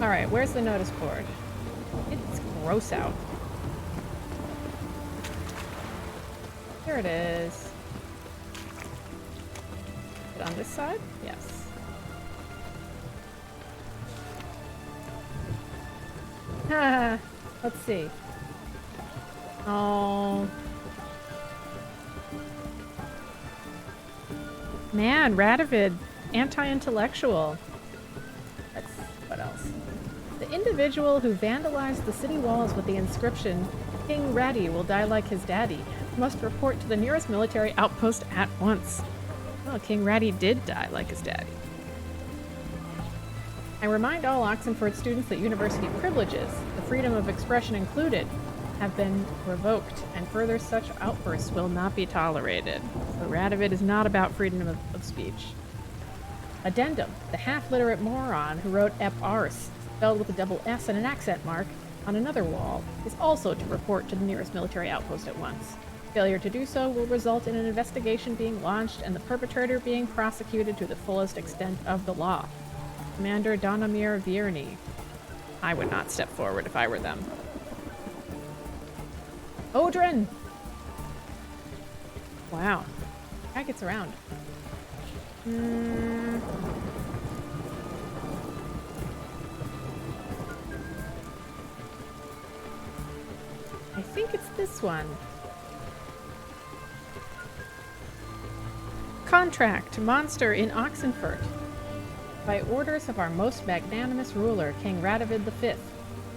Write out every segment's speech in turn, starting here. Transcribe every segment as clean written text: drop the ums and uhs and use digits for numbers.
Alright, where's the notice board? It's gross out. Here it is. Is it on this side? Yes. Let's see. Oh. Man, Radovid, anti-intellectual. That's what else? The individual who vandalized the city walls with the inscription, King Ratty will die like his daddy, must report to the nearest military outpost at once. Well, King Ratty did die like his daddy. I remind all Oxenfurt students that university privileges, the freedom of expression included, have been revoked, and further such outbursts will not be tolerated. So Radovid is not about freedom of speech. Addendum. The half-literate moron who wrote ep ars, spelled with a double S and an accent mark, on another wall, is also to report to the nearest military outpost at once. Failure to do so will result in an investigation being launched and the perpetrator being prosecuted to the fullest extent of the law. Commander Donamir Vierny. I would not step forward if I were them. Odrin! Wow. Guy gets around. I think it's this one. Contract. Monster in Oxenfurt. By orders of our most magnanimous ruler, King Radovid V,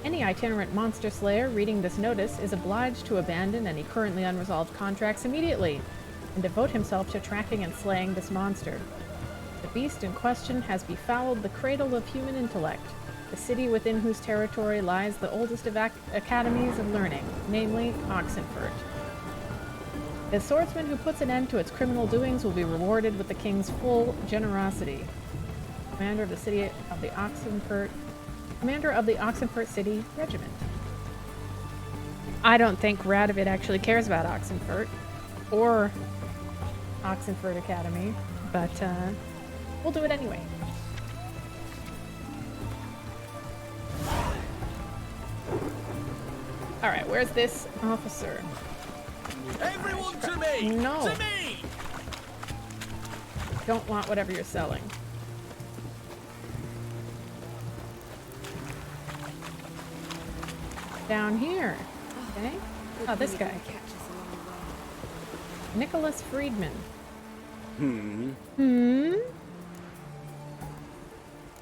any itinerant monster slayer reading this notice is obliged to abandon any currently unresolved contracts immediately and devote himself to tracking and slaying this monster. The beast in question has befouled the cradle of human intellect, the city within whose territory lies the oldest of academies of learning, namely Oxenfurt. The swordsman who puts an end to its criminal doings will be rewarded with the king's full generosity. Commander of the city of the Oxenfurt, Commander of the Oxenfurt City Regiment. I don't think Radovid actually cares about Oxenfurt or Oxenfurt Academy, but we'll do it anyway. All right, where's this officer? Everyone to me! No. To me! Don't want whatever you're selling. Down here. Okay. Oh, this guy. Nicholas Friedman.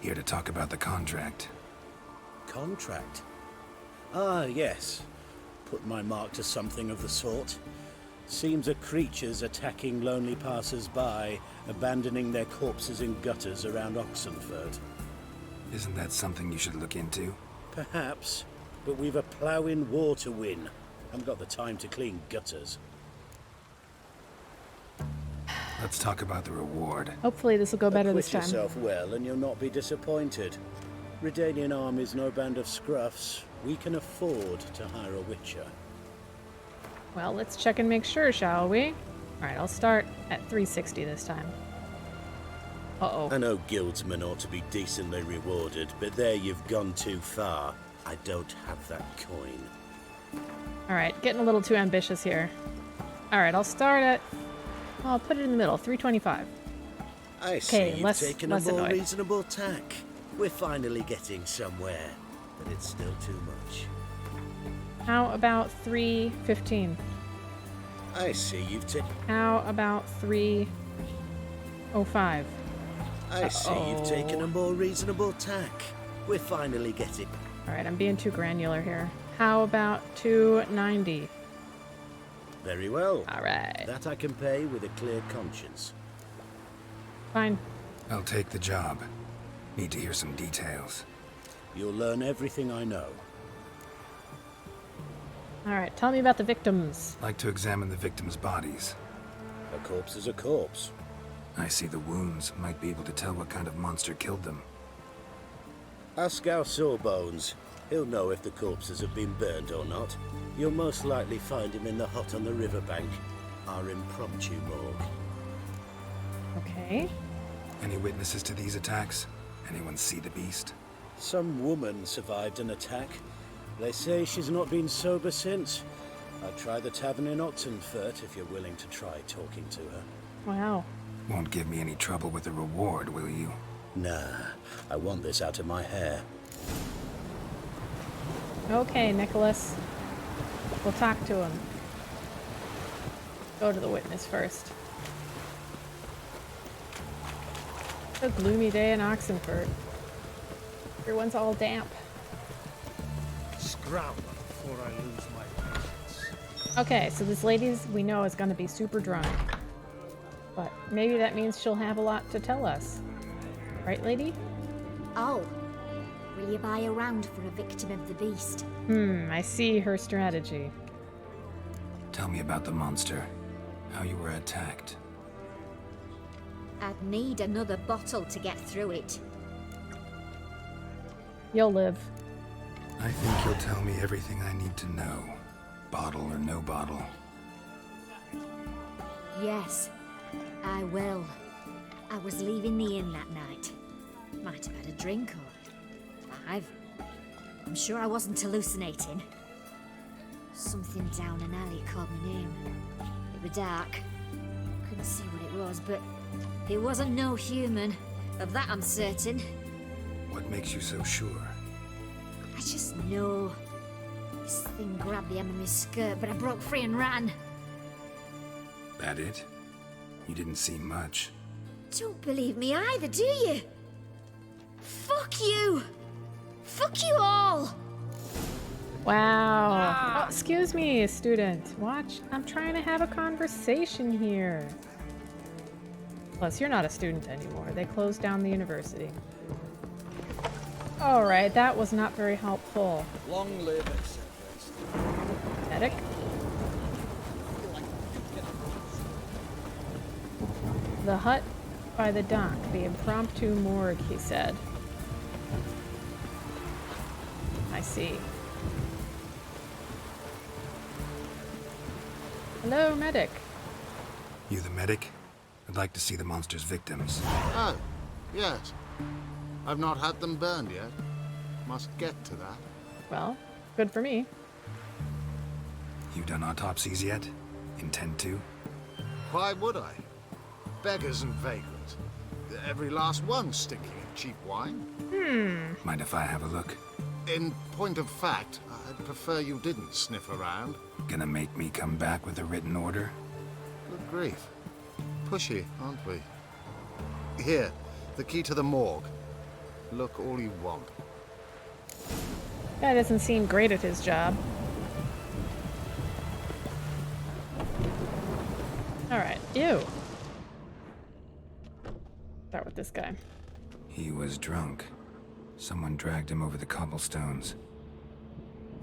Here to talk about the contract. Contract? Ah, yes. Put my mark to something of the sort. Seems a creature's attacking lonely passers-by, abandoning their corpses in gutters around Oxenfurt. Isn't that something you should look into? Perhaps, but we've a ploughing war to win. Haven't got the time to clean gutters. Let's talk about the reward. Hopefully this will go better this Acquit time. yourself well and you'll not be disappointed. Redanian Army's no band of scruffs. We can afford to hire a witcher. Well, let's check and make sure, shall we? Alright, I'll start at 360 this time. Uh-oh. I know guildsmen ought to be decently rewarded, but there you've gone too far. I don't have that coin. Alright, getting a little too ambitious here. Alright, I'll start at... I'll put it in the middle, 325. I see you've less taken a more annoyed. reasonable tack. We're finally getting somewhere, but it's still too much. How about 315? I see you've taken... How about 305? I see you've taken a more reasonable tack. We're finally getting... Alright, I'm being too granular here. How about 290? Very well. Alright. That I can pay with a clear conscience. Fine. I'll take the job. Need to hear some details. You'll learn everything I know. Alright, tell me about the victims. Like to examine the victims' bodies. A corpse is a corpse. I see the wounds. Might be able to tell what kind of monster killed them. Ask our Sawbones. He'll know if the corpses have been burned or not. You'll most likely find him in the hut on the riverbank. Our impromptu morgue. Okay. Any witnesses to these attacks? Anyone see the beast? Some woman survived an attack. They say she's not been sober since. I'd try the tavern in Oxenfurt if you're willing to try talking to her. Wow. Won't give me any trouble with the reward, will you? Nah, I want this out of my hair. Okay, Nicholas. We'll talk to him. Go to the witness first. A gloomy day in Oxenfurt. Everyone's all damp. Scram before I lose my patience. Okay, so this lady we know is going to be super drunk. But maybe that means she'll have a lot to tell us. Right, lady? Oh, will you buy a round for a victim of the beast? I see her strategy. Tell me about the monster. How you were attacked. I'd need another bottle to get through it. You'll live. I think you'll tell me everything I need to know. Bottle or no bottle. Yes, I will. I was leaving the inn that night. Might have had a drink or 5. I'm sure I wasn't hallucinating. Something down an alley called my name. It was dark. Couldn't see what it was, but it wasn't no human. Of that I'm certain. What makes you so sure? I just know. This thing grabbed the hem of my skirt, but I broke free and ran. That it? You didn't see much. Don't believe me either, do you? Fuck you! Fuck you all! Wow. Oh, excuse me, student. Watch. I'm trying to have a conversation here. Plus, you're not a student anymore. They closed down the university. Alright, that was not very helpful. Long live Oxenfurt. Medic? The hut by the dock, the impromptu morgue, he said. I see. Hello, medic. You the medic? I'd like to see the monster's victims. Oh, yes. I've not had them burned yet. Must get to that. Well, good for me. You done autopsies yet? Intend to? Why would I? Beggars and vagrants. Every last one stinking of cheap wine. Mind if I have a look? In point of fact, I'd prefer you didn't sniff around. Gonna make me come back with a written order? Good grief. Pushy, aren't we? Here, the key to the morgue. Look all you want. Guy doesn't seem great at his job. Alright, ew. Start with this guy. He was drunk. Someone dragged him over the cobblestones.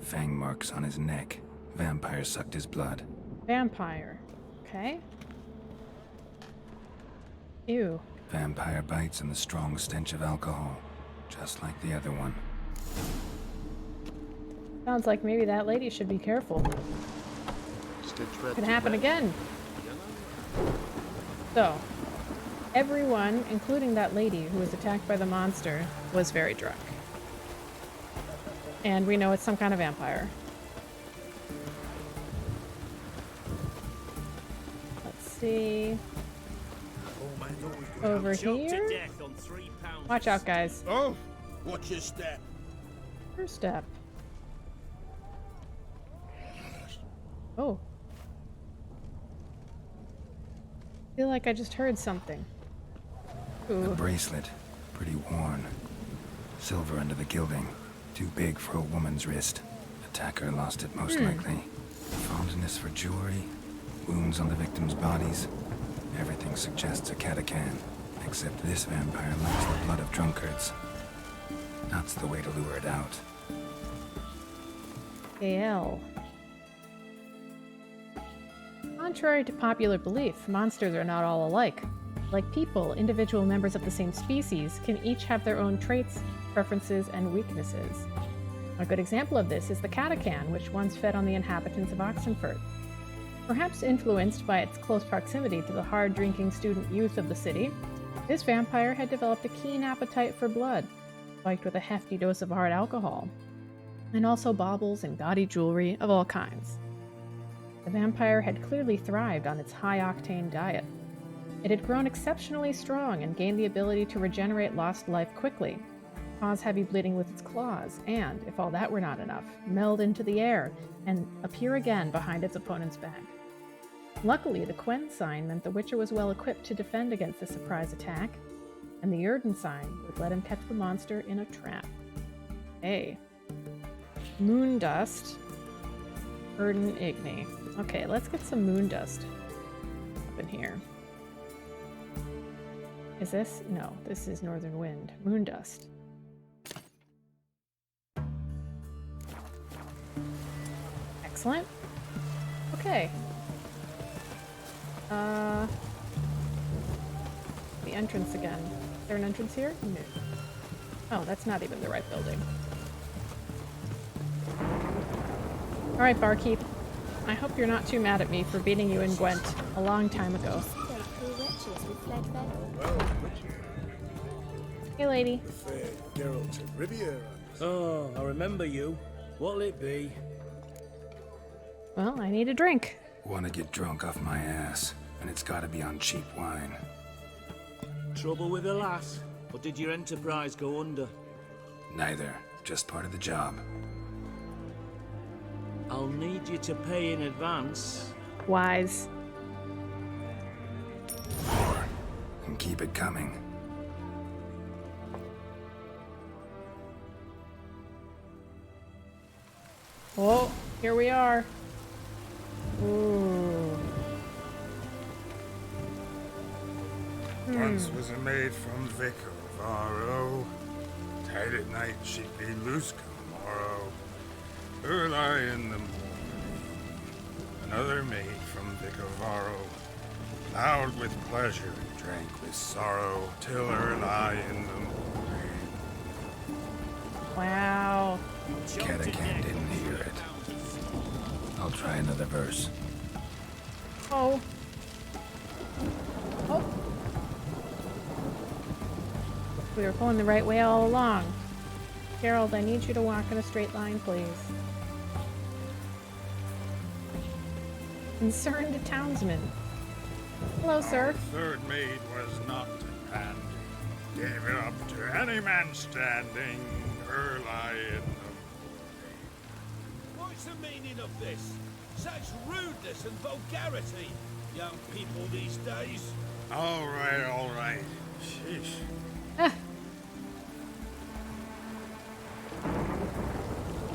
Fang marks on his neck. Vampire sucked his blood. Vampire. Okay. Ew. Vampire bites and the strong stench of alcohol. Just like the other one. Sounds like maybe that lady should be careful. Stitch red Could to happen red. again. So, everyone, including that lady who was attacked by the monster, was very drunk. And we know it's some kind of vampire. Let's see. Over here? Watch out, guys. Oh, watch your step. First step. Oh. Feel like I just heard something. A Ooh. bracelet. Pretty worn. Silver under the gilding. Too big for a woman's wrist. Attacker lost it most likely. Fondness for jewelry. Wounds on the victims' bodies. Everything suggests a catachan. Except this vampire likes the blood of drunkards. That's the way to lure it out. AL. Contrary to popular belief, monsters are not all alike. Like people, individual members of the same species can each have their own traits, preferences, and weaknesses. A good example of this is the catachan, which once fed on the inhabitants of Oxenfurt. Perhaps influenced by its close proximity to the hard-drinking student youth of the city, this vampire had developed a keen appetite for blood. spiked with a hefty dose of hard alcohol, and also baubles and gaudy jewelry of all kinds. The vampire had clearly thrived on its high-octane diet. It had grown exceptionally strong and gained the ability to regenerate lost life quickly, cause heavy bleeding with its claws, and, if all that were not enough, meld into the air and appear again behind its opponent's back. Luckily, the Quen sign meant the Witcher was well equipped to defend against the surprise attack, and the Erden sign would let him catch the monster in a trap. Hey. Moon dust. Erden Igni. Okay, let's get some moon dust up in here. Is this? No, this is northern wind. Moon dust. Excellent. Okay. The entrance again. Is there an entrance here? No. Oh, that's not even the right building. Alright, barkeep. I hope you're not too mad at me for beating you in Gwent a long time ago. Hey, lady. Fair Geralt of Riviera. Oh, I remember you. What'll it be? Well, I need a drink. Want to get drunk off my ass, and it's gotta be on cheap wine. Trouble with the lass? Or did your enterprise go under? Neither. Just part of the job. I'll need you to pay in advance. Wise. More. And keep it coming. Oh, here we are. Ooh. Once was a maid from Vicovaro. Tight at night, she'd be loose come morrow. Early in the morning. Another maid from Vicovaro. Loud with pleasure, drank with sorrow, till early in the morning. Wow. Catacan didn't hear it. I'll try another verse. Oh. Oh. We were going the right way all along. Geralt, I need you to walk in a straight line, please. Concerned townsman. Hello, sir. Our third maid was not and gave it up to any man standing early in the What's the meaning of this? Such rudeness and vulgarity, young people these days. All right. Sheesh.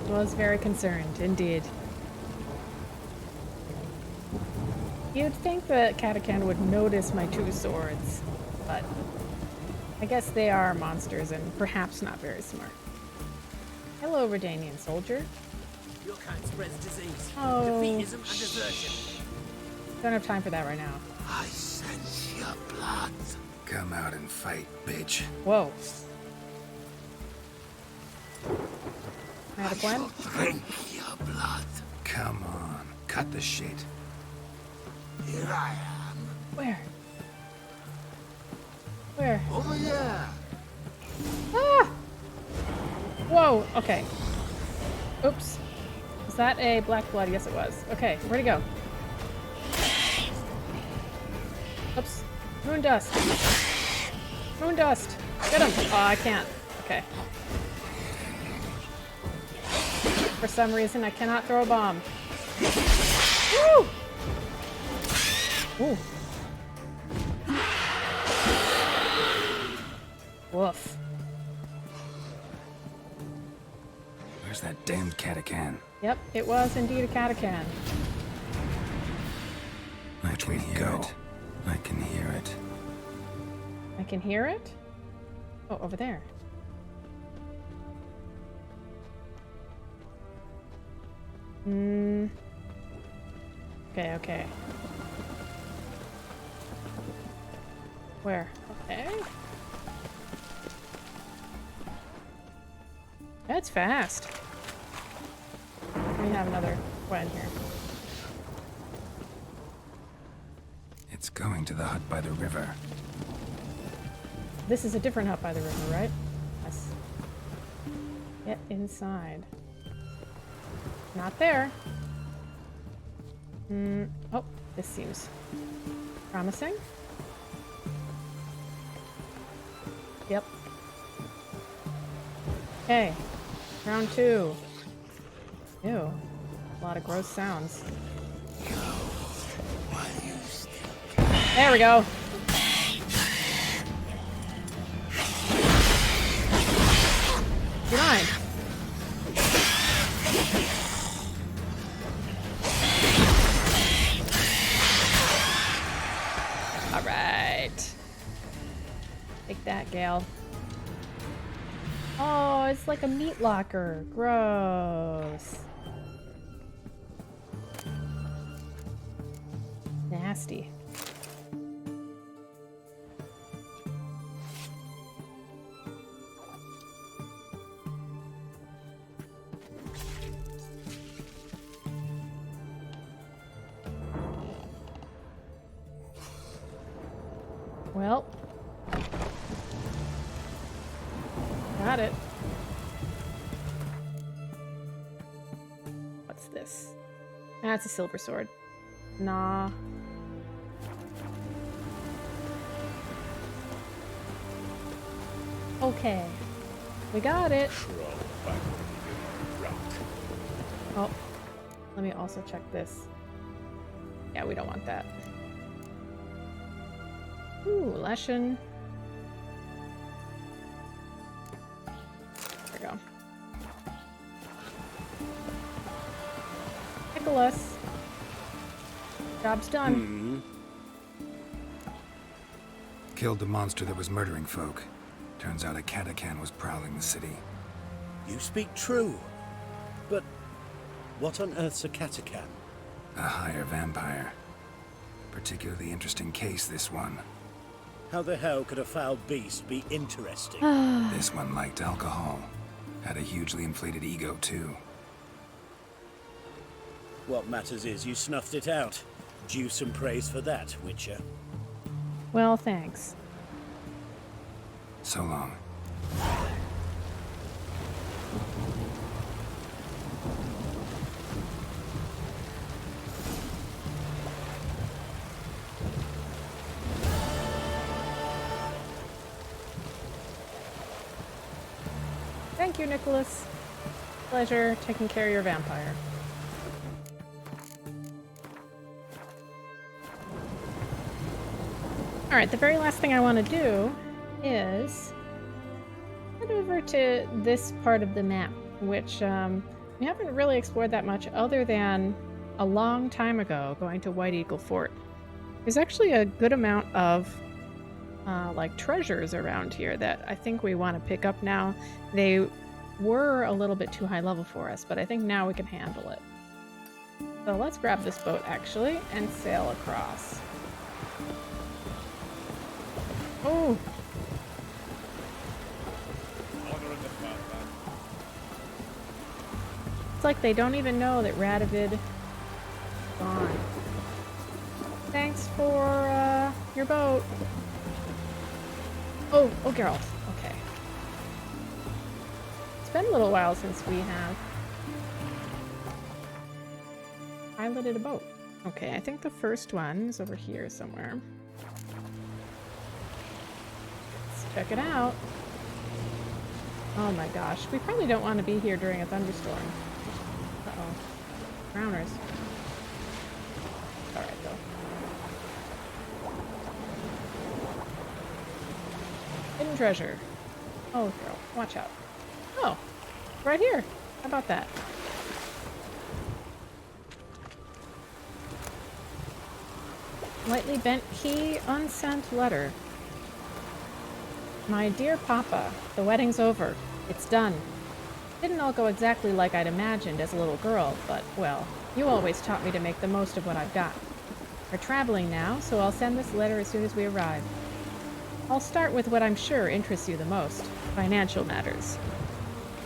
Was very concerned, indeed. You'd think that Catacan would notice my two swords, but I guess they are monsters and perhaps not very smart. Hello, Redanian soldier. Your kind spreads disease, Oh. defeatism, and desertion. Don't have time for that right now. I sense your blood. Come out and fight, bitch. Whoa. I have a plan? Drink your blood. Come on. Cut the shit. Here I am. Where? Where? Over here. Ah! Whoa, okay. Oops. Was that a black blood? Yes, it was. Okay, where'd he go? Oops. Moon dust. Moon dust. Get him. Oh, I can't. Okay. For some reason, I cannot throw a bomb. Woo! Ooh. Woof. Where's that damned Catacan? Yep, it was indeed a Catacan. Which way to go? I can hear it. I can hear it? Oh, over there. Okay. Where? Okay. That's fast. We have another one here. It's going to the hut by the river. This is a different hut by the river, right? Yes. Get inside. Not there. Oh, this seems promising. Yep. Okay. Round 2. Ew. A lot of gross sounds. There we go. Get on. All right. Take that, Gale. Oh, it's like a meat locker. Gross. Nasty. Well, got it. What's this? That's a silver sword. Nah. Okay. We got it. Oh, let me also check this. Yeah, we don't want that. Ooh, Leshen. There we go. Nicholas. Job's done. Killed the monster that was murdering folk. Turns out a catacan was prowling the city. You speak true. But what on earth's a catacan? A higher vampire. Particularly interesting case, this one. How the hell could a foul beast be interesting? This one liked alcohol. Had a hugely inflated ego, too. What matters is you snuffed it out. Due some praise for that, Witcher. Well, thanks. So long. Thank you, Nicholas. Pleasure taking care of your vampire. Alright, the very last thing I want to do is head over to this part of the map, which we haven't really explored that much other than a long time ago going to White Eagle Fort. There's actually a good amount of like treasures around here that I think we want to pick up now. They were a little bit too high level for us, but I think now we can handle it. So let's grab this boat actually and sail across. Oh! It's like they don't even know that Radovid is gone. Thanks for your boat. Oh, Geralt. Okay. It's been a little while since we have piloted a boat. Okay, I think the first one is over here somewhere. Let's check it out. Oh my gosh, we probably don't want to be here during a thunderstorm. Uh-oh. Drowners. Alright, though. Hidden treasure. Oh, girl, watch out. Oh, right here. How about that? Lightly bent key, unsent letter. My dear Papa, the wedding's over. It's done. Didn't all go exactly like I'd imagined as a little girl, but, well, you always taught me to make the most of what I've got. We're traveling now, so I'll send this letter as soon as we arrive. I'll start with what I'm sure interests you the most, financial matters.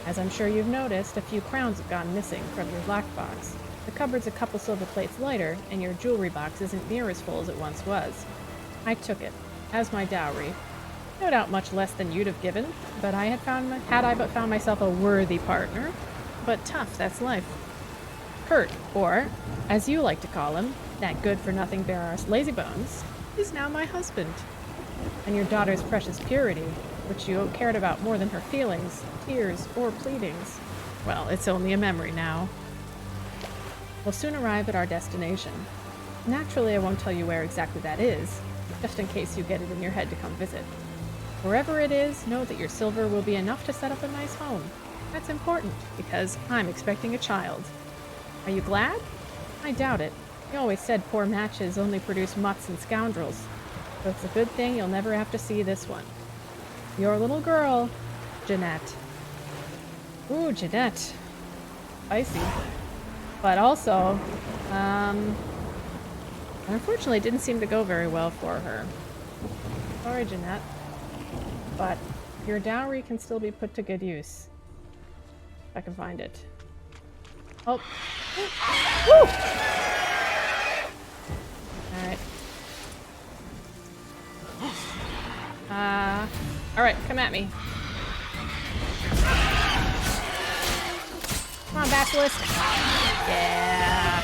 As I'm sure you've noticed, a few crowns have gone missing from your lockbox. The cupboard's a couple silver plates lighter, and your jewelry box isn't near as full as it once was. I took it, as my dowry. No doubt much less than you'd have given, but had I but found myself a worthy partner. But tough, that's life. Kurt, or, as you like to call him, that good-for-nothing bearer lazybones, is now my husband. And your daughter's precious purity, which you cared about more than her feelings, tears, or pleadings, well, it's only a memory now. We'll soon arrive at our destination. Naturally, I won't tell you where exactly that is, just in case you get it in your head to come visit. Wherever it is, know that your silver will be enough to set up a nice home. That's important, because I'm expecting a child. Are you glad? I doubt it. You always said poor matches only produce mutts and scoundrels. So it's a good thing you'll never have to see this one. Your little girl, Jeanette. Ooh, Jeanette. Spicy. But also, unfortunately, it didn't seem to go very well for her. Sorry, Jeanette. But your dowry can still be put to good use. If I can find it. Oh. Woo! Alright. Alright, come at me. Come on, basilisk. Yeah.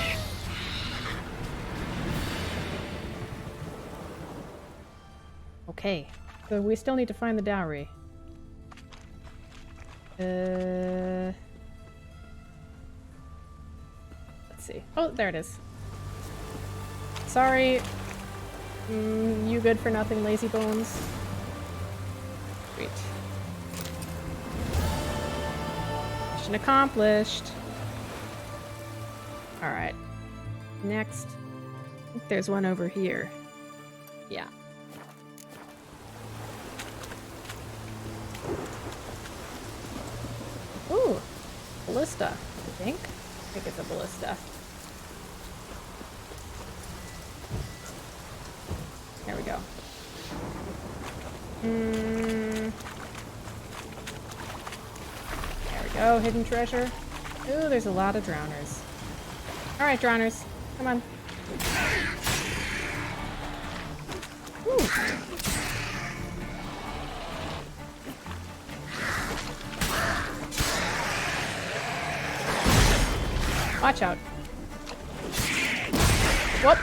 Okay. So we still need to find the dowry. Let's see. Oh, there it is. Sorry. You good for nothing, lazy bones. Sweet. Mission accomplished. Alright. Next. I think there's one over here. Yeah. Ooh, ballista, I think. I think it's a ballista. There we go. There we go, hidden treasure. Ooh, there's a lot of drowners. Alright, drowners, come on. Ooh. Watch out. Whoop.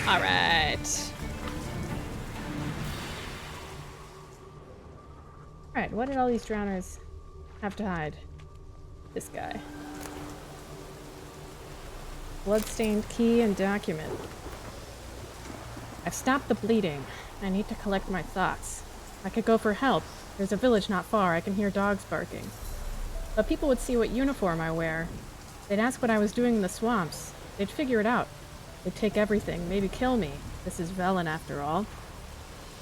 All right. All right, what did all these drowners have to hide? This guy. Bloodstained key and document. I've stopped the bleeding. I need to collect my thoughts. I could go for help. There's a village not far. I can hear dogs barking. But people would see what uniform I wear. They'd ask what I was doing in the swamps. They'd figure it out. They'd take everything, maybe kill me. This is Velen, after all.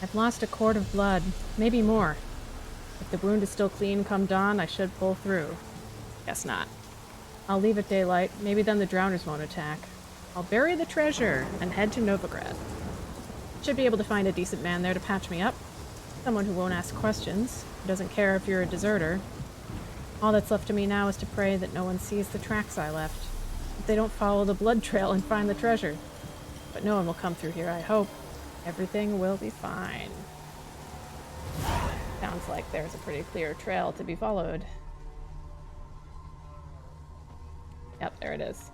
I've lost a quart of blood, maybe more. If the wound is still clean come dawn, I should pull through. Guess not. I'll leave at daylight. Maybe then the drowners won't attack. I'll bury the treasure and head to Novigrad. Should be able to find a decent man there to patch me up. Someone who won't ask questions, who doesn't care if you're a deserter. All that's left to me now is to pray that no one sees the tracks I left. That they don't follow the blood trail and find the treasure. But no one will come through here, I hope. Everything will be fine. Sounds like there's a pretty clear trail to be followed. Yep, there it is.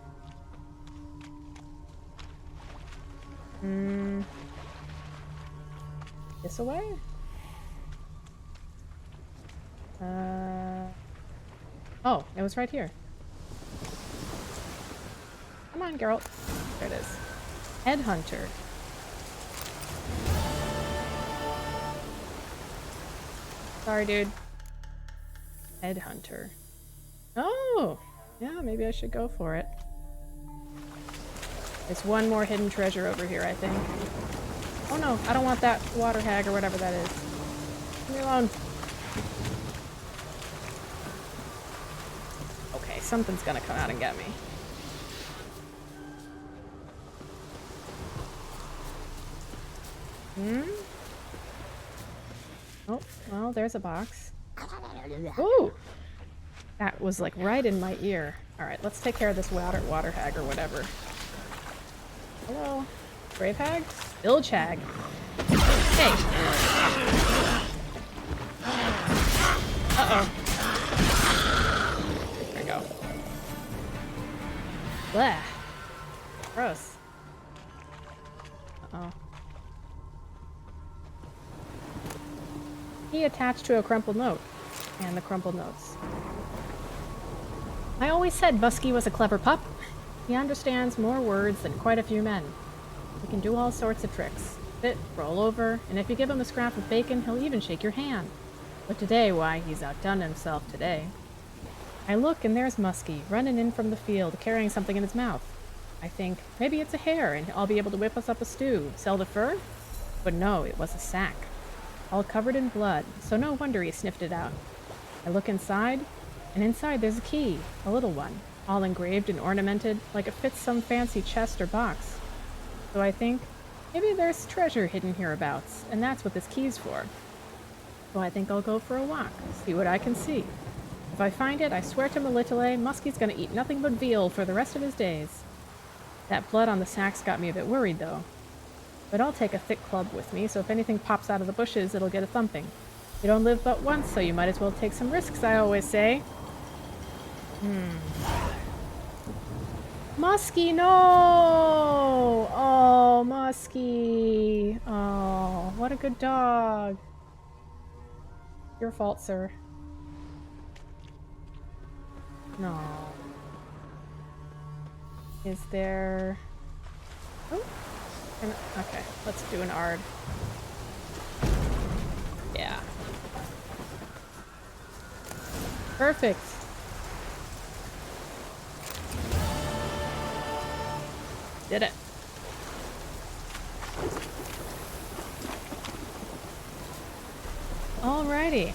This away? Oh, it was right here. Come on, Geralt. There it is. Headhunter. Sorry, dude. Headhunter. Oh! Yeah, maybe I should go for it. There's one more hidden treasure over here, I think. Oh no, I don't want that water hag or whatever that is. Leave me alone. Okay, something's gonna come out and get me. Oh, well, there's a box. Ooh! That was like right in my ear. Alright, let's take care of this water hag or whatever. Hello? Brave hag? Bilge hag. Hey. Uh-oh. There we go. Blah. Gross. Uh-oh. He attached to a crumpled note. And the crumpled notes. I always said Busky was a clever pup. He understands more words than quite a few men. He can do all sorts of tricks. Sit, roll over, and if you give him a scrap of bacon, he'll even shake your hand. But today, why, he's outdone himself today. I look, and there's Musky, running in from the field, carrying something in his mouth. I think, maybe it's a hare, and I'll be able to whip us up a stew. Sell the fur? But no, it was a sack. All covered in blood, so no wonder he sniffed it out. I look inside, and inside there's a key, a little one, all engraved and ornamented like it fits some fancy chest or box. So I think, maybe there's treasure hidden hereabouts, and that's what this key's for. So I think I'll go for a walk, see what I can see. If I find it, I swear to Melitele, Musky's gonna eat nothing but veal for the rest of his days. That blood on the sack's got me a bit worried, though. But I'll take a thick club with me, so if anything pops out of the bushes, it'll get a thumping. You don't live but once, so you might as well take some risks, I always say. Musky, no! Oh, Musky. Oh, what a good dog. Your fault, sir. No. Is there... Oh. Okay, let's do an ARD. Yeah. Perfect. Did it. Alrighty.